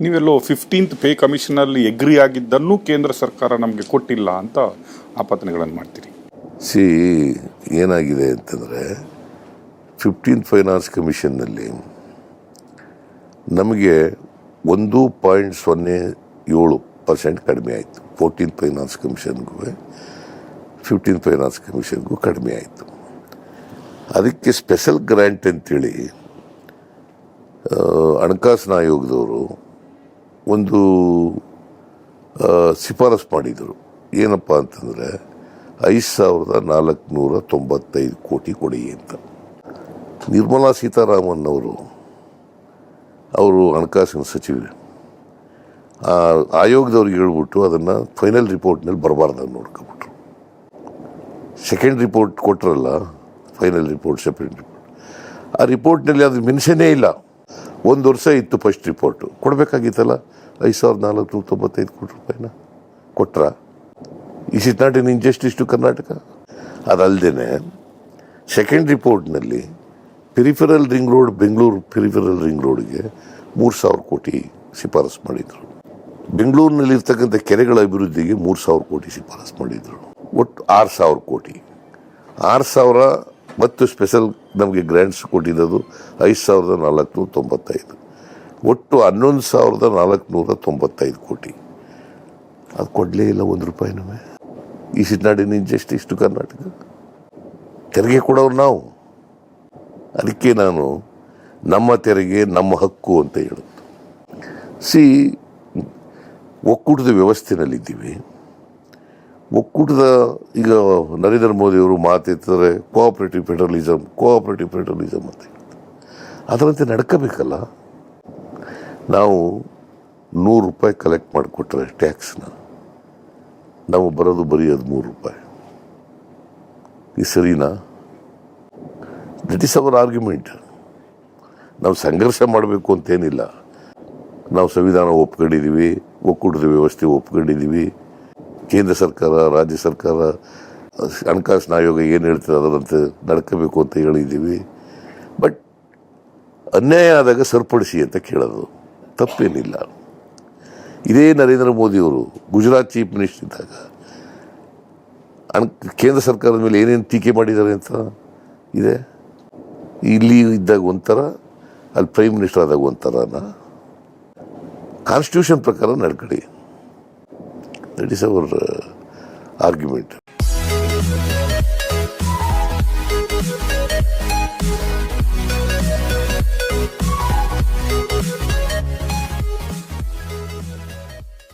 ನೀವೆಲ್ಲೋ 15th pay ಕಮಿಷನಲ್ಲಿ ಎಗ್ರಿ ಆಗಿದ್ದನ್ನು ಕೇಂದ್ರ ಸರ್ಕಾರ ನಮಗೆ ಕೊಟ್ಟಿಲ್ಲ ಅಂತ ಆಪಾದನೆಗಳನ್ನು ಮಾಡ್ತೀರಿ. ಏನಾಗಿದೆ ಅಂತಂದರೆ 15th ಫೈನಾನ್ಸ್ ಕಮಿಷನ್ನಲ್ಲಿ ನಮಗೆ 1.07% ಕಡಿಮೆ ಆಯಿತು. 14th ಫೈನಾನ್ಸ್ ಕಮಿಷನ್ಗೂ 15th ಫೈನಾನ್ಸ್ ಕಮಿಷನ್ಗೂ ಕಡಿಮೆ ಆಯಿತು. ಅದಕ್ಕೆ ಸ್ಪೆಷಲ್ ಗ್ರ್ಯಾಂಟ್ ಅಂತೇಳಿ ಹಣಕಾಸಿನ ಆಯೋಗದವರು ಒಂದು ಶಿಫಾರಸು ಮಾಡಿದರು. ಏನಪ್ಪ ಅಂತಂದರೆ 5,495 ಕೋಟಿ ಕೊಡಿ ಅಂತ. ನಿರ್ಮಲಾ ಸೀತಾರಾಮನ್ ಅವರು ಹಣಕಾಸಿನ ಸಚಿವರು ಆಯೋಗದವ್ರಿಗೆ ಹೇಳ್ಬಿಟ್ಟು ಅದನ್ನು ಫೈನಲ್ ರಿಪೋರ್ಟ್ನಲ್ಲಿ ಬರಬಾರ್ದು ನೋಡ್ಕೊಬಿಟ್ರು. ಸೆಕೆಂಡ್ ರಿಪೋರ್ಟ್ ಕೊಟ್ಟರಲ್ಲ, ಫೈನಲ್ ರಿಪೋರ್ಟ್, ಸೆಪರೇಟ್ ರಿಪೋರ್ಟ್, ಆ ರಿಪೋರ್ಟ್ನಲ್ಲಿ ಅದು ಮೆನ್ಷನ್ನೇ ಇಲ್ಲ. 1 ವರ್ಷ ಇತ್ತು ಫಸ್ಟ್ ರಿಪೋರ್ಟು, ಕೊಡಬೇಕಾಗಿತ್ತಲ್ಲ 5,495 ಕೋಟಿ ರೂಪಾಯಿನ ಕೊಟ್ರ. Is it not an injustice to Karnataka? ಅದಲ್ಲದೆ ಸೆಕೆಂಡ್ ರಿಪೋರ್ಟ್ನಲ್ಲಿ peripheral ring road, Bengaluru peripheral ring ರೋಡ್ಗೆ 3,000 ಕೋಟಿ ಶಿಫಾರಸು ಮಾಡಿದರು. ಬೆಂಗಳೂರಿನಲ್ಲಿರ್ತಕ್ಕಂಥ ಕೆರೆಗಳ ಅಭಿವೃದ್ಧಿಗೆ 3,000 ಕೋಟಿ ಶಿಫಾರಸು ಮಾಡಿದರು. ಒಟ್ಟು 6,000 ಕೋಟಿ. 6,000 ಮತ್ತು ಸ್ಪೆಷಲ್ ನಮಗೆ ಗ್ರ್ಯಾಂಟ್ಸ್ ಕೊಟ್ಟಿದ್ದು 5,495. ಒಟ್ಟು 11,495 ಕೋಟಿ. ಅದು ಕೊಡಲೇ ಇಲ್ಲ 1 ರೂಪಾಯಿನೂ. Is it not an injustice to Karnataka? ತೆರಿಗೆ ಕೊಡೋರು ನಾವು. ಅದಕ್ಕೆ ನಾನು ನಮ್ಮ ತೆರಿಗೆ ನಮ್ಮ ಹಕ್ಕು ಅಂತ ಹೇಳೋದು. ಒಕ್ಕೂಟದ ವ್ಯವಸ್ಥೆನಲ್ಲಿದ್ದೀವಿ. ಒಕ್ಕೂಟದ ಈಗ ನರೇಂದ್ರ ಮೋದಿಯವರು ಮಾತೆತ್ತಿದ್ರೆ ಕೋಆಪರೇಟಿವ್ ಫೆಡರಲಿಸಮ್ ಅಂತ ಹೇಳ್ತಾರೆ. ಅದರಂತೆ ನಡ್ಕೋಬೇಕಲ್ಲ. ನಾವು 100 ರೂಪಾಯಿ ಕಲೆಕ್ಟ್ ಮಾಡಿಕೊಟ್ರೆ ಟ್ಯಾಕ್ಸ್ನ, ನಾವು ಬರೋದು ಬರೀ 13 ರೂಪಾಯಿ. ಈ ಸರಿನಾ? That is our argument. ನಾವು ಸಂಘರ್ಷ ಮಾಡಬೇಕು ಅಂತೇನಿಲ್ಲ. ನಾವು ಸಂವಿಧಾನ ಒಪ್ಕೊಂಡಿದ್ದೀವಿ, ಒಕ್ಕೂಟದ ವ್ಯವಸ್ಥೆ ಒಪ್ಕೊಂಡಿದ್ದೀವಿ, ಕೇಂದ್ರ ಸರ್ಕಾರ, ರಾಜ್ಯ ಸರ್ಕಾರ, ಹಣಕಾಸಿನ ಆಯೋಗ ಏನು ಹೇಳ್ತಾರೆ ಅದರಂತೆ ನಡ್ಕೋಬೇಕು ಅಂತ ಹೇಳಿದ್ದೀವಿ. ಬಟ್ ಅನ್ಯಾಯ ಆದಾಗ ಸರಿಪಡಿಸಿ ಅಂತ ಕೇಳೋದು ತಪ್ಪೇನಿಲ್ಲ. ಇದೇ ನರೇಂದ್ರ ಮೋದಿಯವರು ಗುಜರಾತ್ ಚೀಫ್ ಮಿನಿಸ್ಟರ್ ಇದ್ದಾಗ ಕೇಂದ್ರ ಸರ್ಕಾರದ ಮೇಲೆ ಏನೇನು ಟೀಕೆ ಮಾಡಿದ್ದಾರೆ ಅಂತ ಇದೆ. ಇಲ್ಲಿ ಇದ್ದಾಗ ಒಂಥರ, ಅಲ್ಲಿ ಪ್ರೈಮ್ ಮಿನಿಸ್ಟರ್ ಆದಾಗ ಒಂಥರನ. ಕಾನ್ಸ್ಟಿಟ್ಯೂಷನ್ ಪ್ರಕಾರ ನಡ್ಕೊಳ್ಳಿ. That is our argument.